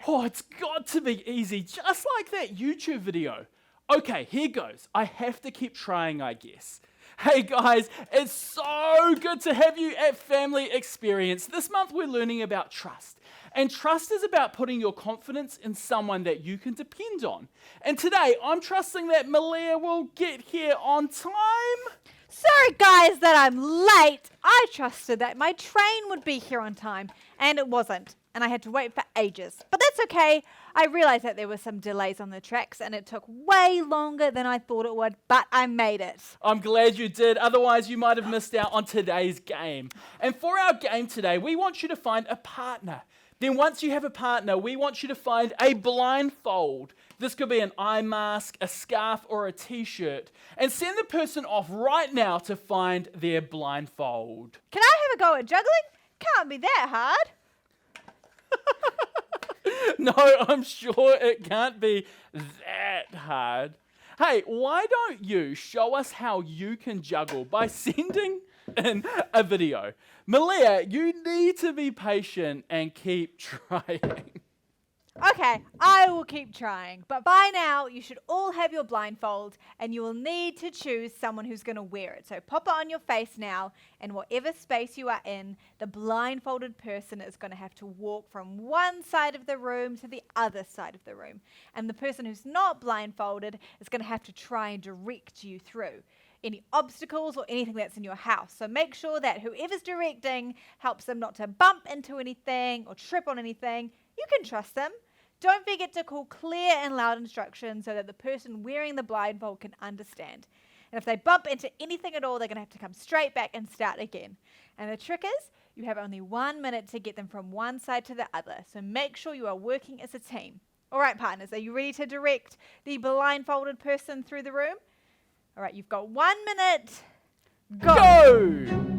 Oh, it's got to be easy, just like that YouTube video. Okay, here goes. I have to keep trying, I guess. Hey guys, it's so good to have you at Family Experience. This month we're learning about trust. And trust is about putting your confidence in someone that you can depend on. And today I'm trusting that Malia will get here on time. Sorry guys that I'm late. I trusted that my train would be here on time, and it wasn't. And I had to wait for ages. But that's okay. I realized that there were some delays on the tracks, and it took way longer than I thought it would, but I made it. I'm glad you did. Otherwise, you might have missed out on today's game. And for our game today, we want you to find a partner. Then once you have a partner, we want you to find a blindfold. This could be an eye mask, a scarf, or a t-shirt. And send the person off right now to find their blindfold. Can I have a go at juggling? Can't be that hard. No, I'm sure it can't be that hard. Hey, why don't you show us how you can juggle by sending in a video? Malia, you need to be patient and keep trying. Okay, I will keep trying. But by now, you should all have your blindfold, and you will need to choose someone who's going to wear it. So pop it on your face now, and whatever space you are in, the blindfolded person is going to have to walk from one side of the room to the other side of the room. And the person who's not blindfolded is going to have to try and direct you through any obstacles or anything that's in your house. So make sure that whoever's directing helps them not to bump into anything or trip on anything. You can trust them. Don't forget to call clear and loud instructions so that the person wearing the blindfold can understand. And if they bump into anything at all, they're going to have to come straight back and start again. And the trick is, you have only 1 minute to get them from one side to the other. So make sure you are working as a team. All right, partners, are you ready to direct the blindfolded person through the room? All right, you've got 1 minute. Go!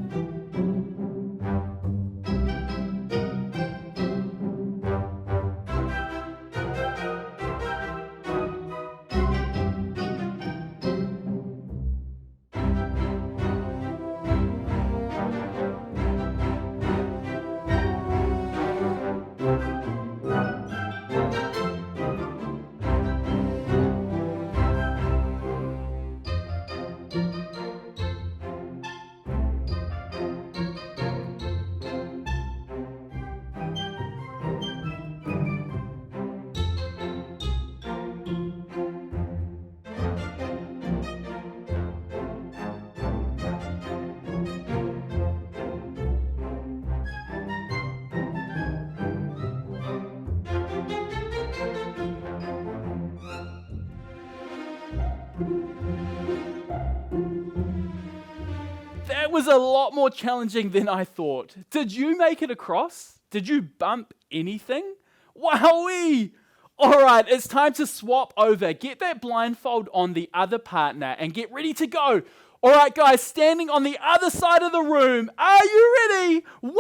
That was a lot more challenging than I thought. Did you make it across? Did you bump anything? Wowee! All right, it's time to swap over. Get that blindfold on the other partner and get ready to go. All right, guys, standing on the other side of the room. Are you ready? 1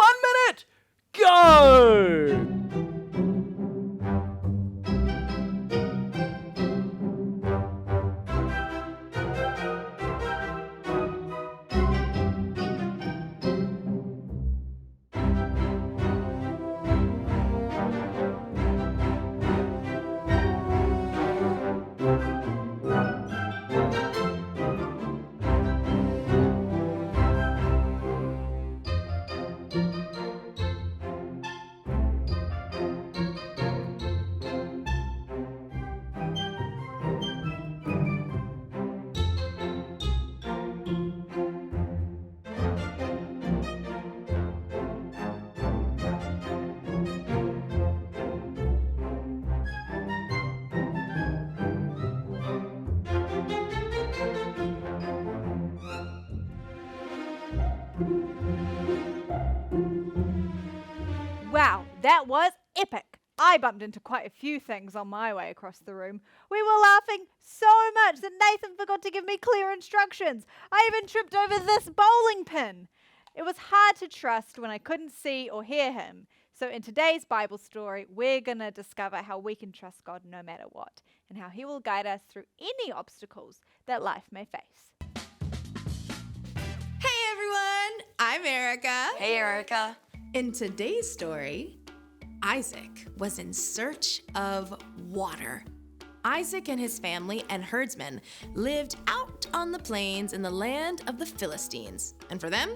minute, go! Wow, that was epic. I bumped into quite a few things on my way across the room. We were laughing so much that Nathan forgot to give me clear instructions. I even tripped over this bowling pin. It was hard to trust when I couldn't see or hear him. So in today's Bible story, we're going to discover how we can trust God no matter what, and how he will guide us through any obstacles that life may face. Hey everyone, I'm Erica. Hey, Erica. In today's story, Isaac was in search of water. Isaac and his family and herdsmen lived out on the plains in the land of the Philistines. And for them,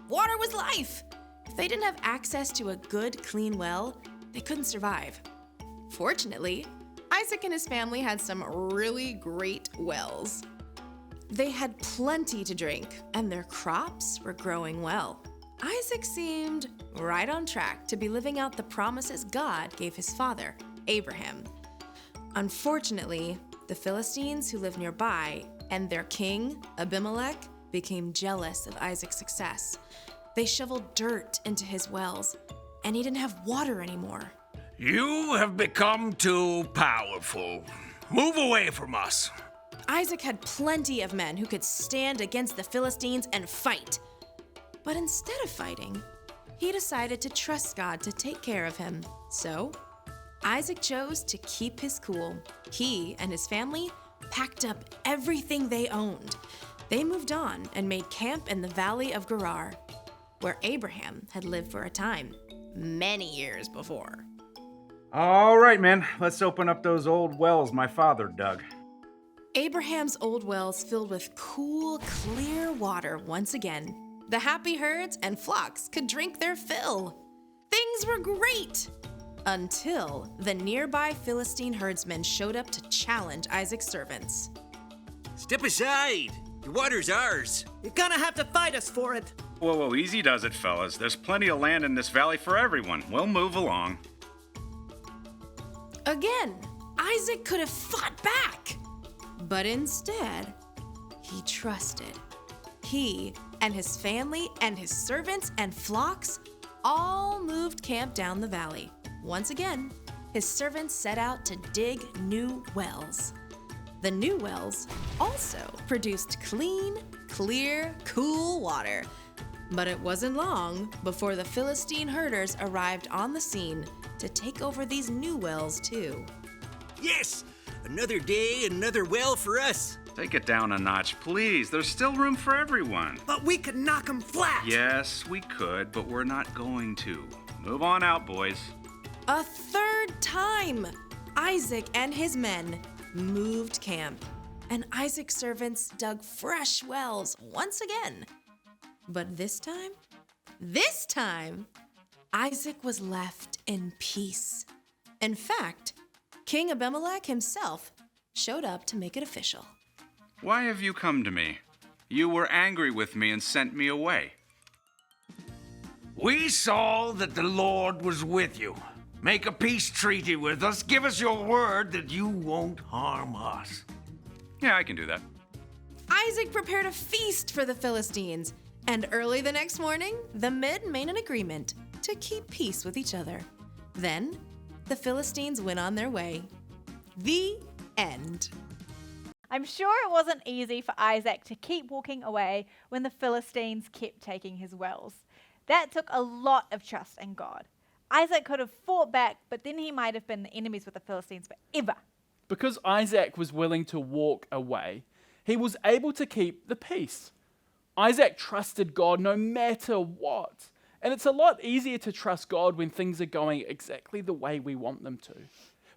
water was life. If they didn't have access to a good, clean well, they couldn't survive. Fortunately, Isaac and his family had some really great wells. They had plenty to drink, and their crops were growing well. Isaac seemed right on track to be living out the promises God gave his father, Abraham. Unfortunately, the Philistines who lived nearby and their king, Abimelech, became jealous of Isaac's success. They shoveled dirt into his wells, and he didn't have water anymore. You have become too powerful. Move away from us. Isaac had plenty of men who could stand against the Philistines and fight. But instead of fighting, he decided to trust God to take care of him. So, Isaac chose to keep his cool. He and his family packed up everything they owned. They moved on and made camp in the valley of Gerar, where Abraham had lived for a time, many years before. All right, man, let's open up those old wells my father dug. Abraham's old wells filled with cool, clear water once again. The happy herds and flocks could drink their fill. Things were great! Until the nearby Philistine herdsmen showed up to challenge Isaac's servants. Step aside! The water's ours! You're gonna have to fight us for it! Whoa, easy does it, fellas. There's plenty of land in this valley for everyone. We'll move along. Again, Isaac could have fought back. But instead, he trusted. He and his family and his servants and flocks all moved camp down the valley. Once again, his servants set out to dig new wells. The new wells also produced clean, clear, cool water. But it wasn't long before the Philistine herders arrived on the scene to take over these new wells too. Yes! Another day, another well for us! Take it down a notch, please. There's still room for everyone. But we could knock them flat! Yes, we could, but we're not going to. Move on out, boys. A third time, Isaac and his men moved camp, and Isaac's servants dug fresh wells once again. But this time, Isaac was left in peace. In fact, King Abimelech himself showed up to make it official. Why have you come to me? You were angry with me and sent me away. We saw that the Lord was with you. Make a peace treaty with us. Give us your word that you won't harm us. Yeah, I can do that. Isaac prepared a feast for the Philistines, and early the next morning, the men made an agreement to keep peace with each other. Then, the Philistines went on their way. The end. I'm sure it wasn't easy for Isaac to keep walking away when the Philistines kept taking his wells. That took a lot of trust in God. Isaac could have fought back, but then he might have been enemies with the Philistines forever. Because Isaac was willing to walk away, he was able to keep the peace. Isaac trusted God no matter what. And it's a lot easier to trust God when things are going exactly the way we want them to.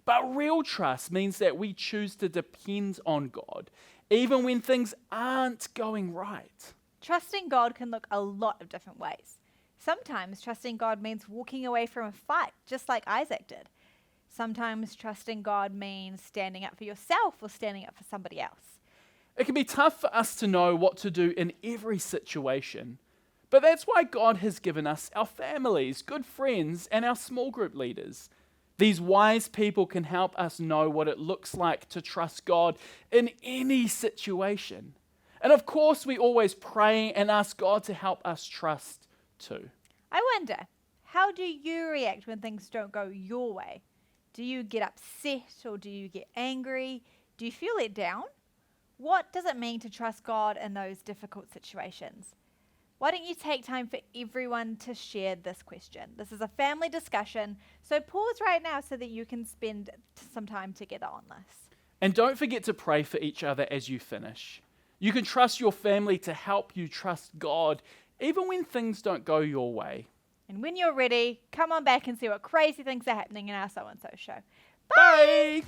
But real trust means that we choose to depend on God, even when things aren't going right. Trusting God can look a lot of different ways. Sometimes trusting God means walking away from a fight, just like Isaac did. Sometimes trusting God means standing up for yourself or standing up for somebody else. It can be tough for us to know what to do in every situation. But that's why God has given us our families, good friends, and our small group leaders. These wise people can help us know what it looks like to trust God in any situation. And of course, we always pray and ask God to help us trust too. I wonder, how do you react when things don't go your way? Do you get upset or do you get angry? Do you feel let down? What does it mean to trust God in those difficult situations? Why don't you take time for everyone to share this question? This is a family discussion, so pause right now so that you can spend some time together on this. And don't forget to pray for each other as you finish. You can trust your family to help you trust God even when things don't go your way. And when you're ready, come on back and see what crazy things are happening in our So-and-So show. Bye.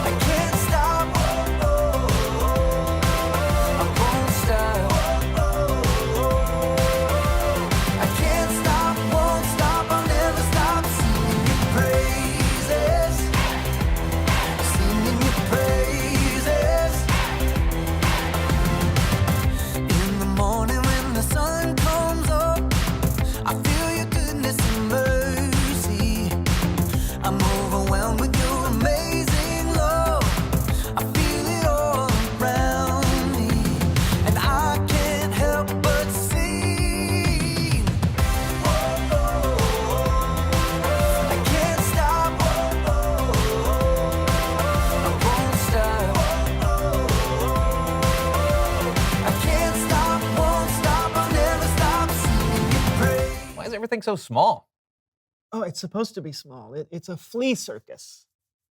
I can't stop. I won't stop. I can't stop, won't stop. I'll never stop singing your praises. Singing your praises. In the morning when the sun comes up, I feel your goodness and mercy. I'm overwhelmed with your amazing love. I feel it all around me, and I can't help but sing. I can't stop. I won't stop. I can't stop, won't stop. I'll never stop singing your praise. Why is everything so small? Oh, it's supposed to be small. It's a flea circus.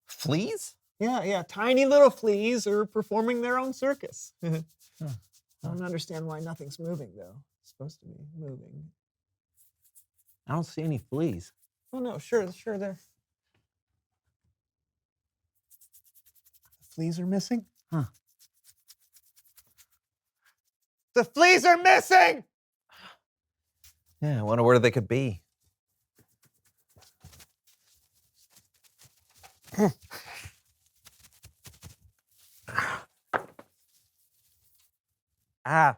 Fleas? Yeah. Tiny little fleas are performing their own circus. I don't understand why nothing's moving, though. It's supposed to be moving. I don't see any fleas. Oh, no, sure, there. The fleas are missing? Huh. The fleas are missing! Yeah, I wonder where they could be. Ah.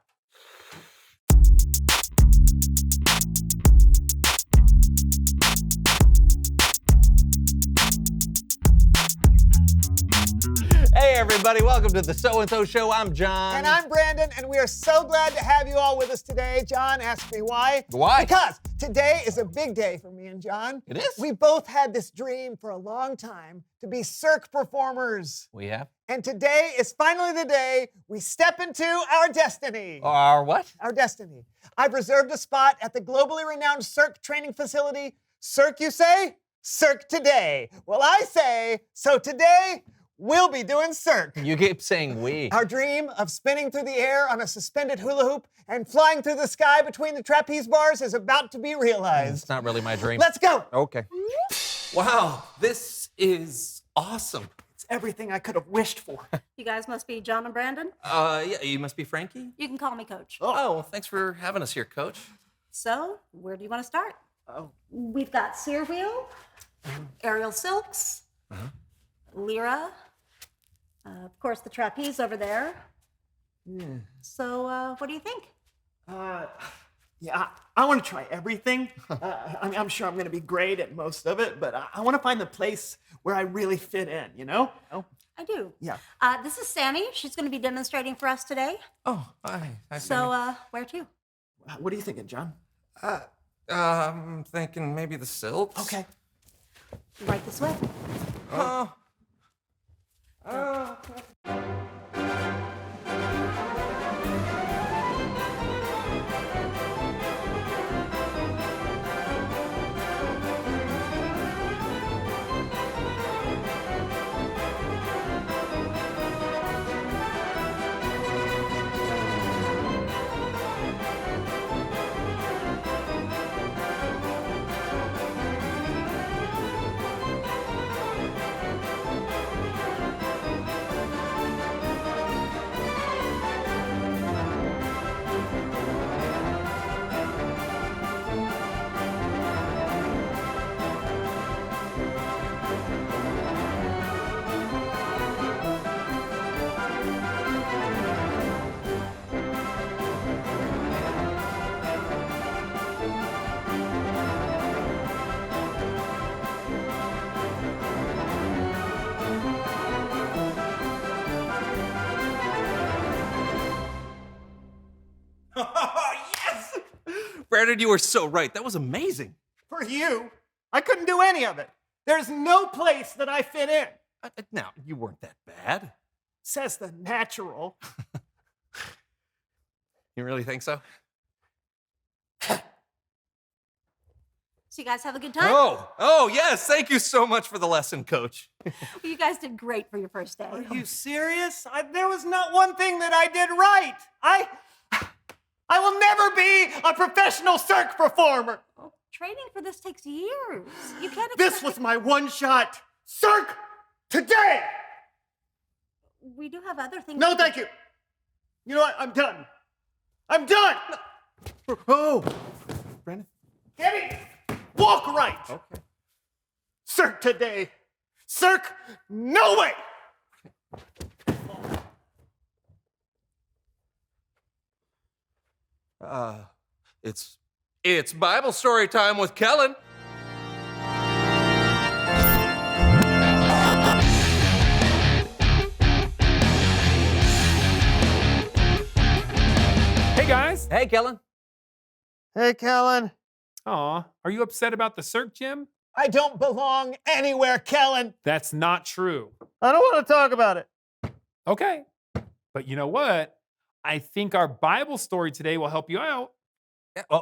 Hey everybody, welcome to the So-and-So Show. I'm John. And I'm Brandon, and we are so glad to have you all with us today. John asked me why. Why? Because today is a big day for me and John. It is? We both had this dream for a long time to be cirque performers. We have? And today is finally the day we step into our destiny. Our what? Our destiny. I've reserved a spot at the globally renowned cirque training facility. Cirque, you say? Cirque today. Well, I say, so today we'll be doing cirque. You keep saying we. Our dream of spinning through the air on a suspended hula hoop and flying through the sky between the trapeze bars is about to be realized. It's not really my dream. Let's go. Okay. Wow, this is awesome. It's everything I could have wished for. You guys must be John and Brandon. Yeah, you must be Frankie. You can call me Coach. Oh, well, thanks for having us here, Coach. So, where do you want to start? Oh. We've got Sear Wheel, Aerial Silks, Lyra, of course the trapeze over there. Yeah. So, what do you think? Yeah, I want to try everything. I'm sure I'm going to be great at most of it, but I want to find the place where I really fit in, you know? Oh. I do. Yeah. This is Sammy. She's going to be demonstrating for us today. Oh, hi. So, where to? What are you thinking, John? I'm thinking maybe the silks. Okay. Right this way. Oh. Yes! Brandon, you were so right. That was amazing. For you, I couldn't do any of it. There's no place that I fit in. Now, you weren't that bad. Says the natural. You really think so? So you guys have a good time? Oh, yes. Thank you so much for the lesson, Coach. Well, you guys did great for your first day. Are you serious? There was not one thing that I did right. I will never be a professional circ performer. Well, training for this takes years. You can't expect This was my one shot. Circ today. We do have other things. No, thank you. You know what? I'm done. I'm done. Oh, Brandon. Eddie, walk right. Okay. Circ today. Circ, no way. It's Bible story time with Kellen. Hey guys. Hey, Kellen. Hey, Kellen. Aw, are you upset about the circ gym? I don't belong anywhere, Kellen. That's not true. I don't want to talk about it. Okay. But you know what? I think our Bible story today will help you out.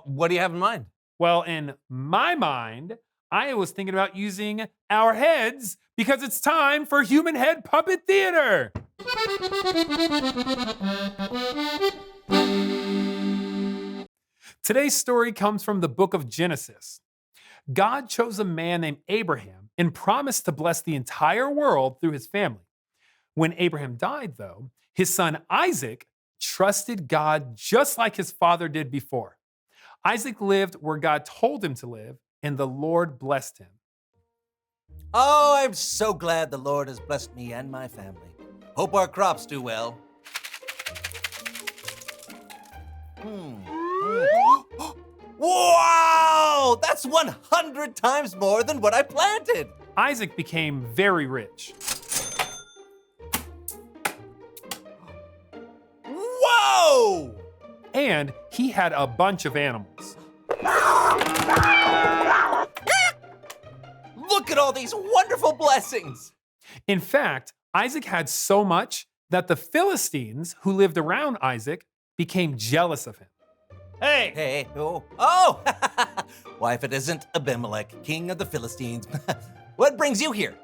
What do you have in mind? Well, in my mind, I was thinking about using our heads because it's time for Human Head Puppet Theater. Today's story comes from the book of Genesis. God chose a man named Abraham and promised to bless the entire world through his family. When Abraham died, though, his son Isaac trusted God just like his father did before. Isaac lived where God told him to live, and the Lord blessed him. Oh, I'm so glad the Lord has blessed me and my family. Hope our crops do well. Wow! That's 100 times more than what I planted. Isaac became very rich. Whoa! And he had a bunch of animals. Look at all these wonderful blessings. In fact, Isaac had so much that the Philistines who lived around Isaac became jealous of him. Hey. Oh! Why, if it isn't Abimelech, king of the Philistines, what brings you here?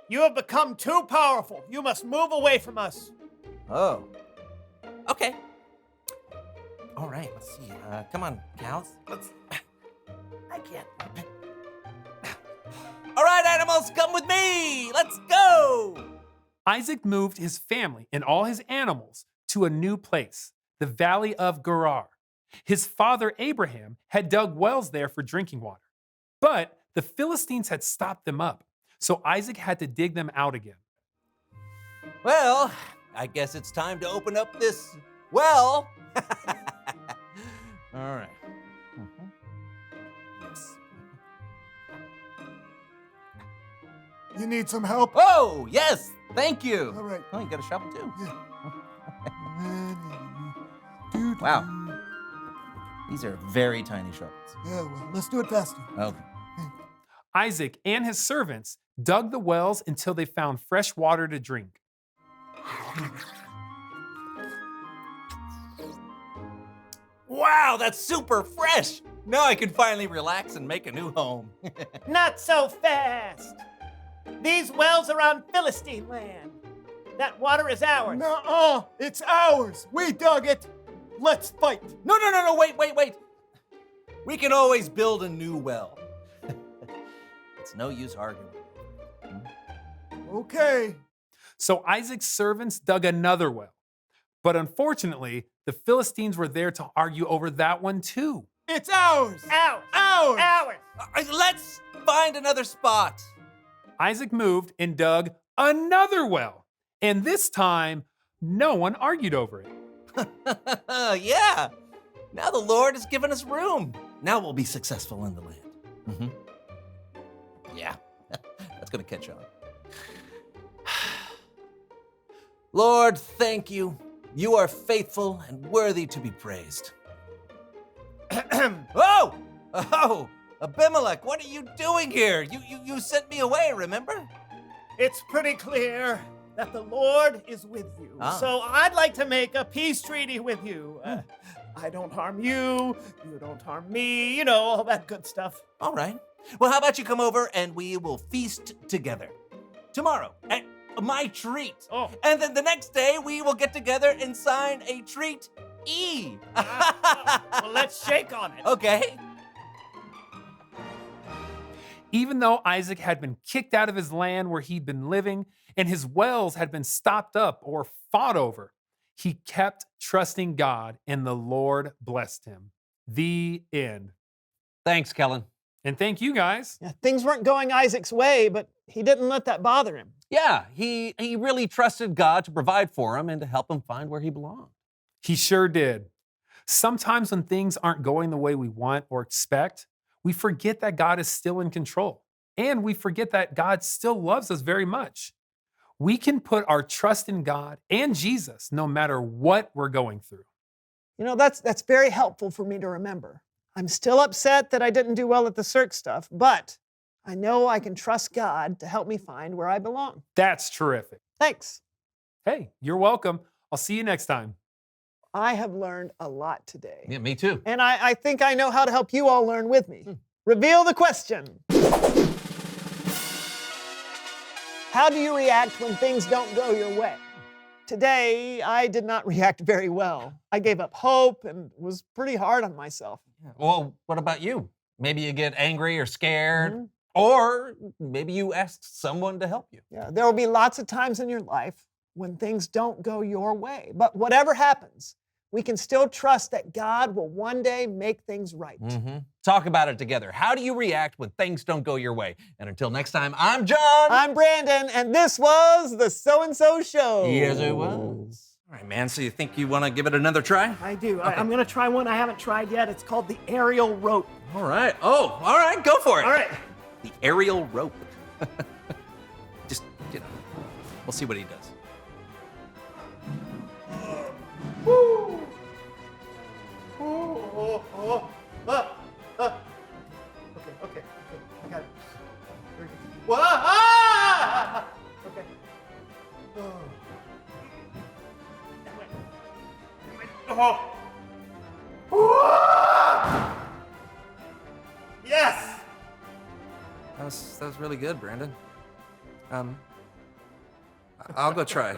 You have become too powerful. You must move away from us. Oh. Okay. All right, let's see. Come on, cows. I can't. All right, animals, come with me. Let's go. Isaac moved his family and all his animals to a new place, the valley of Gerar. His father Abraham had dug wells there for drinking water, but the Philistines had stopped them up, so Isaac had to dig them out again. Well, I guess it's time to open up this well. All right. Yes. You need some help? Oh, yes. Thank you. All right. Oh, you got a shovel too. Yeah. Wow. These are very tiny shovels. Yeah, well, let's do it faster. Okay. Isaac and his servants dug the wells until they found fresh water to drink. Wow, that's super fresh. Now I can finally relax and make a new home. Not so fast. These wells are on Philistine land. That water is ours. No, it's ours. We dug it. Let's fight. No, wait. We can always build a new well. It's no use arguing. Okay. So Isaac's servants dug another well. But unfortunately, the Philistines were there to argue over that one too. It's ours. Ours. Let's find another spot. Isaac moved and dug another well. And this time, no one argued over it. Yeah. Now the Lord has given us room. Now we'll be successful in the land. Mm-hmm. Yeah, that's going to catch on. Lord, thank you. You are faithful and worthy to be praised. Oh, Abimelech, what are you doing here? You sent me away, remember? It's pretty clear that the Lord is with you. Ah. So I'd like to make a peace treaty with you. I don't harm you, you don't harm me, you know, all that good stuff. All right. Well, how about you come over and we will feast together tomorrow at my treat. Oh. And then the next day we will get together and sign a treat E. Well, let's shake on it. Okay. Even though Isaac had been kicked out of his land where he'd been living and his wells had been stopped up or fought over, he kept trusting God and the Lord blessed him. The end. Thanks, Kellen. And thank you guys. Yeah, things weren't going Isaac's way, but he didn't let that bother him. Yeah, he really trusted God to provide for him and to help him find where he belonged. He sure did. Sometimes when things aren't going the way we want or expect, we forget that God is still in control. And we forget that God still loves us very much. We can put our trust in God and Jesus no matter what we're going through. You know, that's very helpful for me to remember. I'm still upset that I didn't do well at the circ stuff, but I know I can trust God to help me find where I belong. That's terrific. Thanks. Hey, you're welcome. I'll see you next time. I have learned a lot today. Yeah, me too. And I think I know how to help you all learn with me. Reveal the question. How do you react when things don't go your way? Today, I did not react very well. I gave up hope and was pretty hard on myself. Well, what about you? Maybe you get angry or scared, or maybe you ask someone to help you. Yeah, there will be lots of times in your life when things don't go your way. But whatever happens, we can still trust that God will one day make things right. Talk about it together. How do you react when things don't go your way? And until next time, I'm John. I'm Brandon, and this was the So-and-So Show. Yes, it was. All right, man, so you think you want to give it another try? I do. Okay. I'm going to try one I haven't tried yet. It's called the aerial rope. All right. Oh, all right, go for it. All right. The aerial rope. Just, we'll see what he does. Woo! Okay. I got it. Very good. Whoa! Ah! Okay. Oh. Yes! That was really good, Brandon. I'll go try.